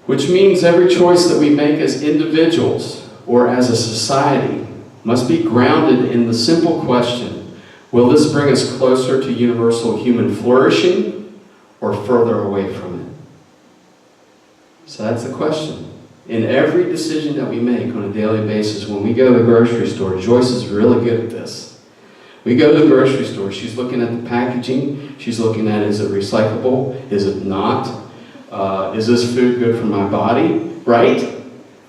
Which means every choice that we make as individuals or as a society must be grounded in the simple question, will this bring us closer to universal human flourishing or further away from it? So that's the question. In every decision that we make on a daily basis, when we go to the grocery store, Joyce is really good at this. We go to the grocery store, she's looking at the packaging, she's looking at, is it recyclable, is it not? Is this food good for my body, right?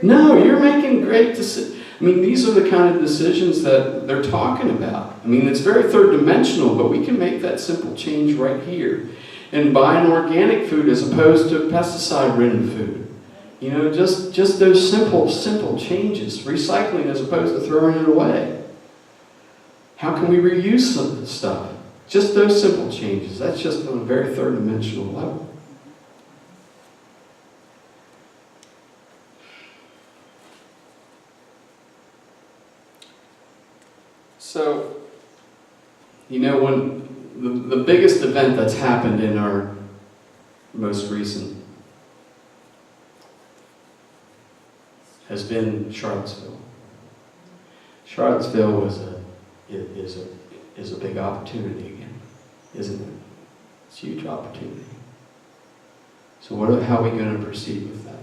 No, you're making great decisions. I mean, these are the kind of decisions that they're talking about. I mean, it's very third dimensional, but we can make that simple change right here. And buy an organic food as opposed to pesticide-ridden food. You know, just those simple changes. Recycling as opposed to throwing it away. How can we reuse some of this stuff? Just those simple changes. That's just on a very third dimensional level. So, you know, when the biggest event that's happened in our most recent has been Charlottesville. Charlottesville is a big opportunity again, isn't it? It's a huge opportunity. So how are we going to proceed with that?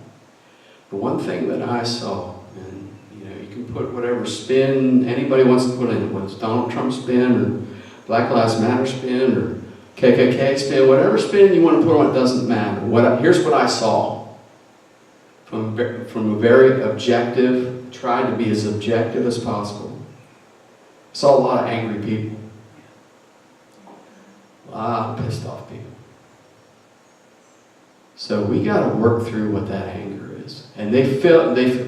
The one thing that I saw, and you know, you can put whatever spin anybody wants to put in it, whether it's Donald Trump spin or Black Lives Matter spin or KKK spin, whatever spin you want to put on it doesn't matter. Here's what I saw from a very objective, tried to be as objective as possible. I saw a lot of angry people. A lot of pissed off people. So we got to work through what that anger is. And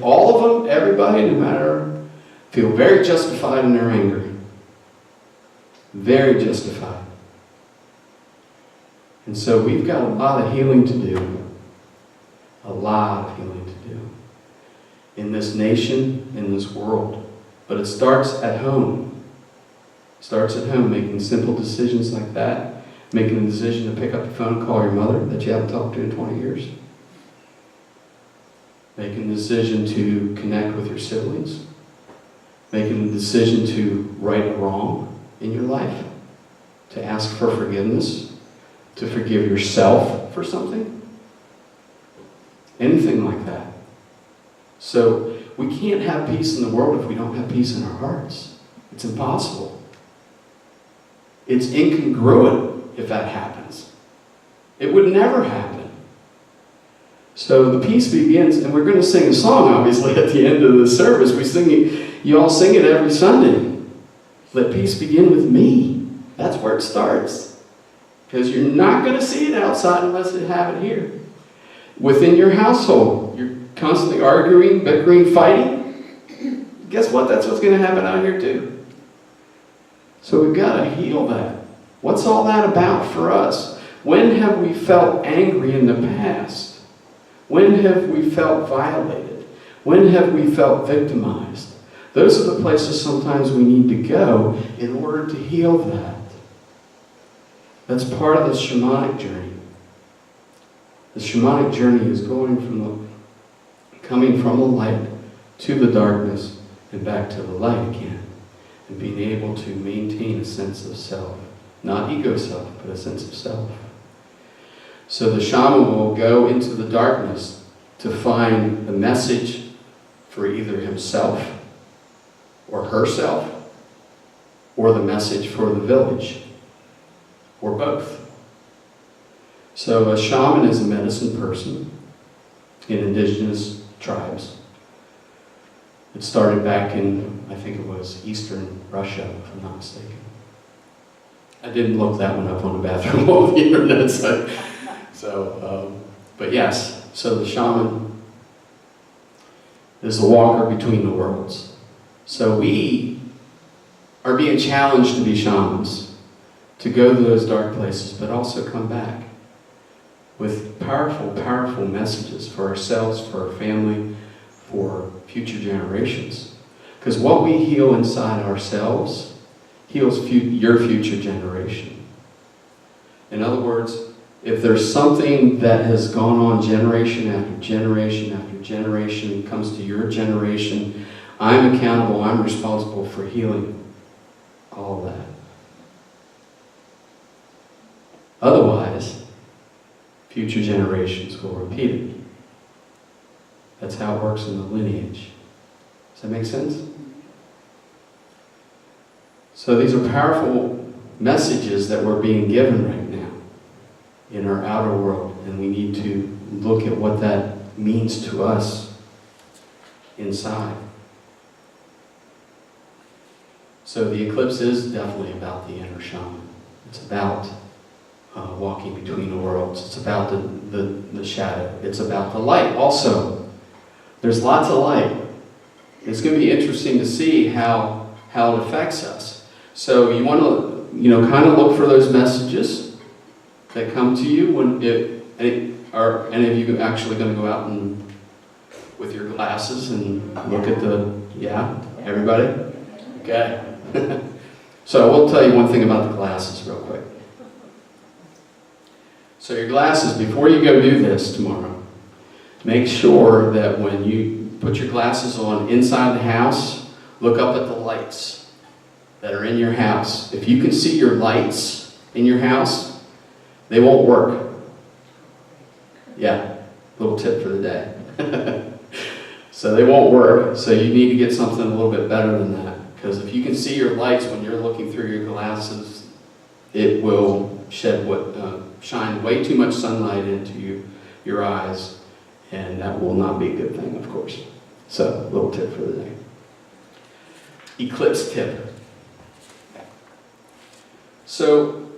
all of them, everybody, no matter, feel very justified in their anger. Very justified. And so we've got a lot of healing to do. A lot of healing to do. In this nation, in this world. But it starts at home. It starts at home, making simple decisions like that. Making a decision to pick up the phone and call your mother that you haven't talked to in 20 years. Making a decision to connect with your siblings. Making a decision to right a wrong in your life. To ask for forgiveness. To forgive yourself for something. Anything like that. So we can't have peace in the world if we don't have peace in our hearts. It's impossible. It's incongruent if that happens. It would never happen. So the peace begins, and we're going to sing a song, obviously, at the end of the service. You all sing it every Sunday. Let peace begin with me. That's where it starts. Because you're not going to see it outside unless you have it here. Within your household, you're constantly arguing, bickering, fighting. Guess what? That's what's going to happen out here too. So we've got to heal that. What's all that about for us? When have we felt angry in the past? When have we felt violated? When have we felt victimized? Those are the places sometimes we need to go in order to heal that. That's part of the shamanic journey. The shamanic journey is coming from the light to the darkness and back to the light again. And being able to maintain a sense of self. Not ego self, but a sense of self. So the shaman will go into the darkness to find the message for either himself or herself, or the message for the village, or both. So a shaman is a medicine person in indigenous tribes. It started back in, I think it was Eastern Russia, if I'm not mistaken. I didn't look that one up on the bathroom wall of the internet, but yes, so the shaman is the walker between the worlds. So we are being challenged to be shamans, to go to those dark places, but also come back with powerful, powerful messages for ourselves, for our family, for future generations. Because what we heal inside ourselves heals your future generation. In other words, if there's something that has gone on generation after generation after generation, comes to your generation, I'm accountable, I'm responsible for healing all of that. Otherwise, future generations will repeat it. That's how it works in the lineage. Does that make sense? So these are powerful messages that we're being given right now in our outer world, and we need to look at what that means to us inside. So the eclipse is definitely about the inner shaman. It's about walking between the worlds. It's about the shadow. It's about the light also. There's lots of light. It's going to be interesting to see how it affects us. So you want to, kind of look for those messages that come to you. Are any of you actually going to go out and with your glasses and look at everybody? Okay. So I will tell you one thing about the glasses real quick. So your glasses, before you go do this tomorrow, make sure that when you put your glasses on inside the house, look up at the lights that are in your house. If you can see your lights in your house, they won't work. Yeah, little tip for the day. So they won't work, so you need to get something a little bit better than that. Because if you can see your lights when you're looking through your glasses, it will shine way too much sunlight into your eyes, and that will not be a good thing, of course. So, little tip for the day. Eclipse tip. So,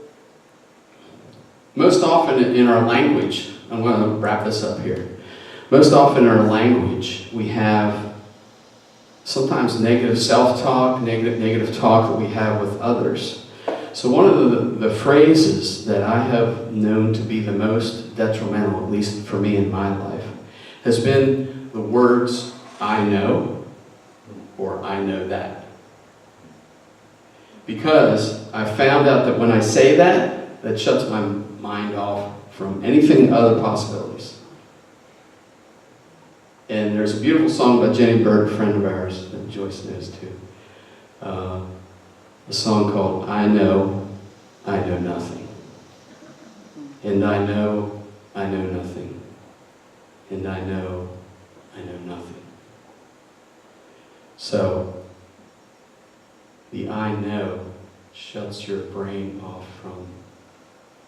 most often in our language, I'm going to wrap this up here. Most often in our language, we have sometimes negative self-talk, negative talk that we have with others. So one of the phrases that I have known to be the most detrimental, at least for me in my life, has been the words, I know, or I know that. Because I found out that when I say that, that shuts my mind off from anything other possibilities. And there's a beautiful song by Jenny Bird, a friend of ours, that Joyce knows too. A song called I Know Nothing. And I know nothing. And I know nothing. So, the I know shuts your brain off from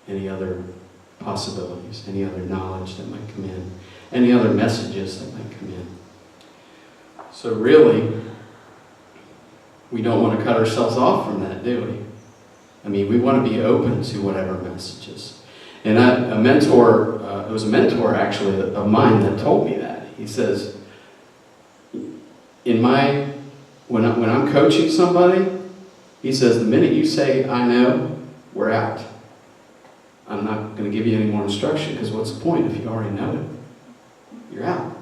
any other possibilities, any other knowledge that might come in, any other messages that might come in. So really, we don't want to cut ourselves off from that, do we? I mean, we want to be open to whatever messages. And it was a mentor actually of mine that told me that. He says, when I'm coaching somebody, he says, the minute you say, I know, we're out. I'm not going to give you any more instruction, because what's the point if you already know it? You're out.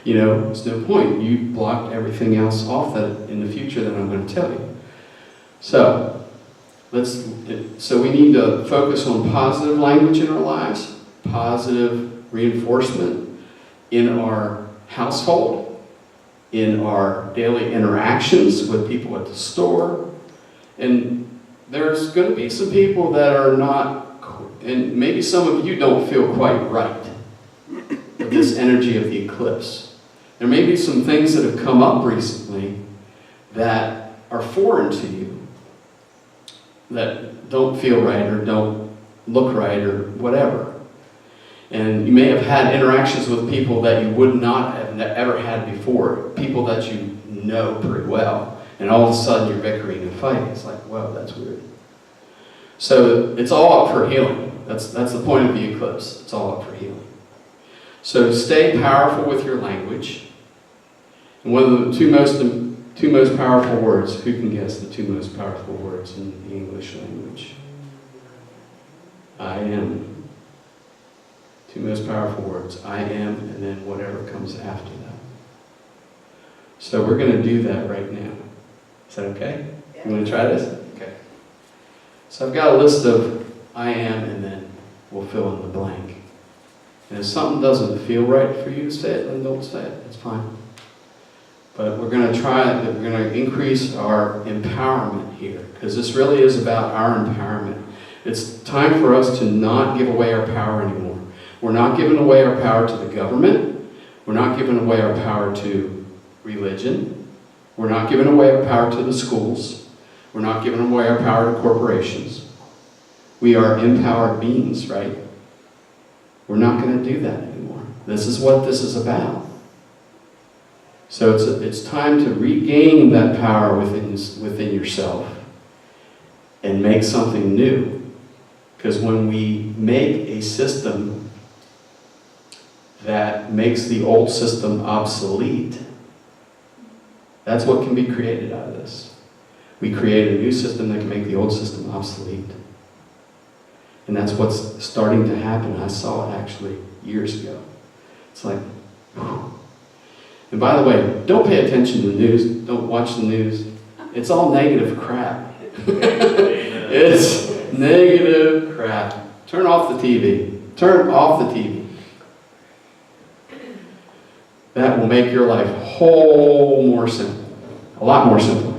There's no point. You blocked everything else off that in the future that I'm going to tell you. So we need to focus on positive language in our lives, positive reinforcement in our household, in our daily interactions with people at the store. And there's going to be some people that are not, and maybe some of you don't feel quite right with this energy of the eclipse. There may be some things that have come up recently that are foreign to you, that don't feel right or don't look right or whatever. And you may have had interactions with people that you would not have ever had before, people that you know pretty well, and all of a sudden you're bickering and fighting. It's like, whoa, that's weird. So it's all up for healing. That's the point of the eclipse. It's all up for healing. So stay powerful with your language. And one of the two most powerful words, who can guess the two most powerful words in the English language? I am. Two most powerful words. I am, and then whatever comes after that. So we're going to do that right now. Is that okay? You want to try this? Okay. So I've got a list of I am and then will fill in the blank. And if something doesn't feel right for you to say it, then don't say it. It's fine. But we're going to try it. We're going to increase our empowerment here, because this really is about our empowerment. It's time for us to not give away our power anymore. We're not giving away our power to the government. We're not giving away our power to religion. We're not giving away our power to the schools. We're not giving away our power to corporations. We are empowered beings, right? We're not going to do that anymore. This is what this is about. So it's time to regain that power within yourself and make something new. Because when we make a system that makes the old system obsolete, that's what can be created out of this. We create a new system that can make the old system obsolete. And that's what's starting to happen. I saw it actually years ago. It's like, whew. And by the way, don't pay attention to the news. Don't watch the news. It's all negative crap. It's negative crap. Turn off the TV. Turn off the TV. That will make your life more simple. A lot more simple.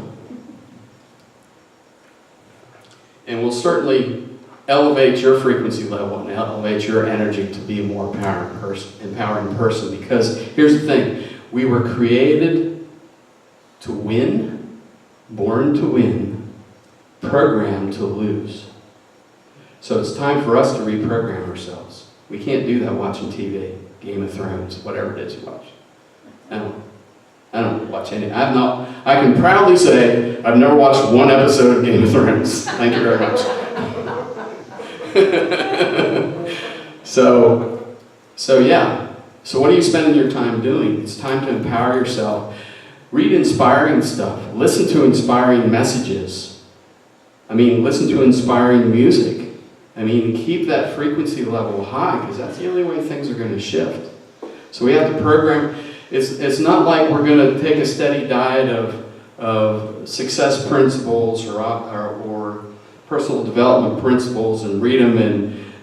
And will certainly elevate your frequency level and elevate your energy to be a more empowering person. Because here's the thing. We were created to win, born to win, programmed to lose. So it's time for us to reprogram ourselves. We can't do that watching TV, Game of Thrones, whatever it is you watch. I don't watch any. I can proudly say I've never watched one episode of Game of Thrones. Thank you very much. So yeah. So what are you spending your time doing? It's time to empower yourself. Read inspiring stuff. Listen to inspiring messages. Listen to inspiring music. Keep that frequency level high, because that's the only way things are going to shift. So we have to program. It's not like we're going to take a steady diet of success principles or personal development principles and read them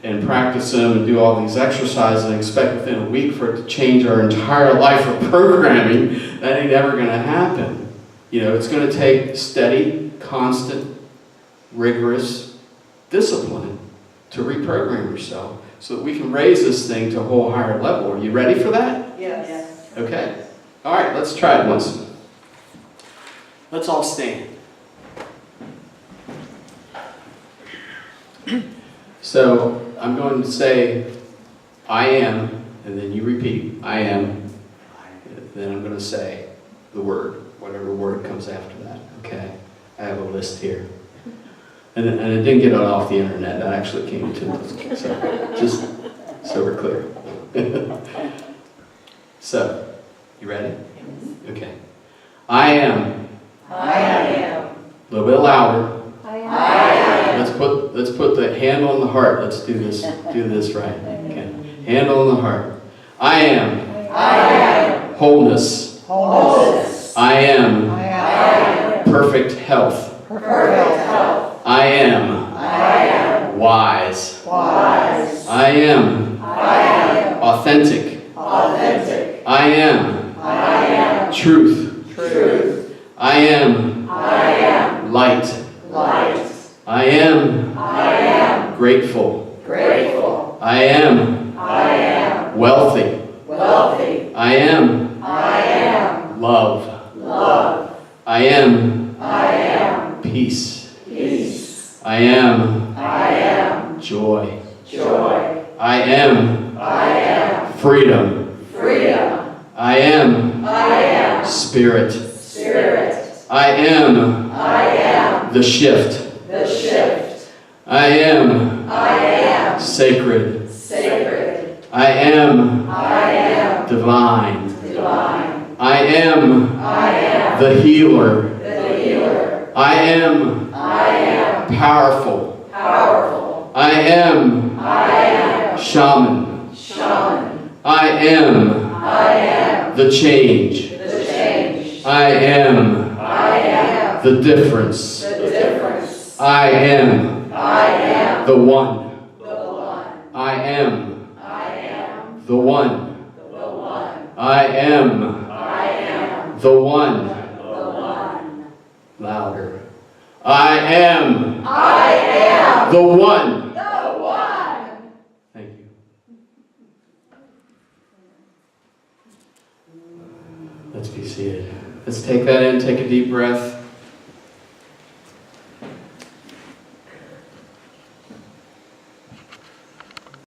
and practice them and do all these exercises and expect within a week for it to change our entire life of programming. That ain't ever going to happen. It's going to take steady, constant, rigorous discipline to reprogram yourself so that we can raise this thing to a whole higher level. Are you ready for that? Yes. Okay. All right, let's try it once. Let's all stand. So I'm going to say, I am, and then you repeat, I am. Then I'm going to say the word, whatever word comes after that. Okay? I have a list here. And it didn't get it off the internet. That actually came to me. So just so we're clear. So, you ready? Okay. I am. I am. A little bit louder. I am. Let's put the hand on the heart. Let's do this right. Okay. Hand on the heart. I am. I am. Wholeness. Wholeness. I am. I am. Perfect health. Perfect health. I am. I am. Wise. Wise. I am. I am. Authentic. Authentic. I am. I am. Truth. Truth. I am. I am. Light. Light. I am. I am. Grateful. Grateful. I am. I am. Wealthy. Wealthy. I am. I am. Love. Love. I am. I am. Peace. Peace. I am. I am. Joy. Joy. I am. I am. Freedom. Freedom. I am. I am. Spirit. Spirit. I am. I am. The shift. The shift. I am. I am. Sacred. Sacred. I am. I am. Divine. Divine. I am. I am. The healer. The healer. I am. I am. Powerful. Powerful. I am. I am. Shaman. Shaman. I am. I am. The change. The change. I am. I am. The difference. The difference. I am. I am. The one. The one. I I am I am the one. the one. I am I am the one. the one. Louder. I am I am the one. the one. Thank you. Let's be seated. Let's take that in, take a deep breath.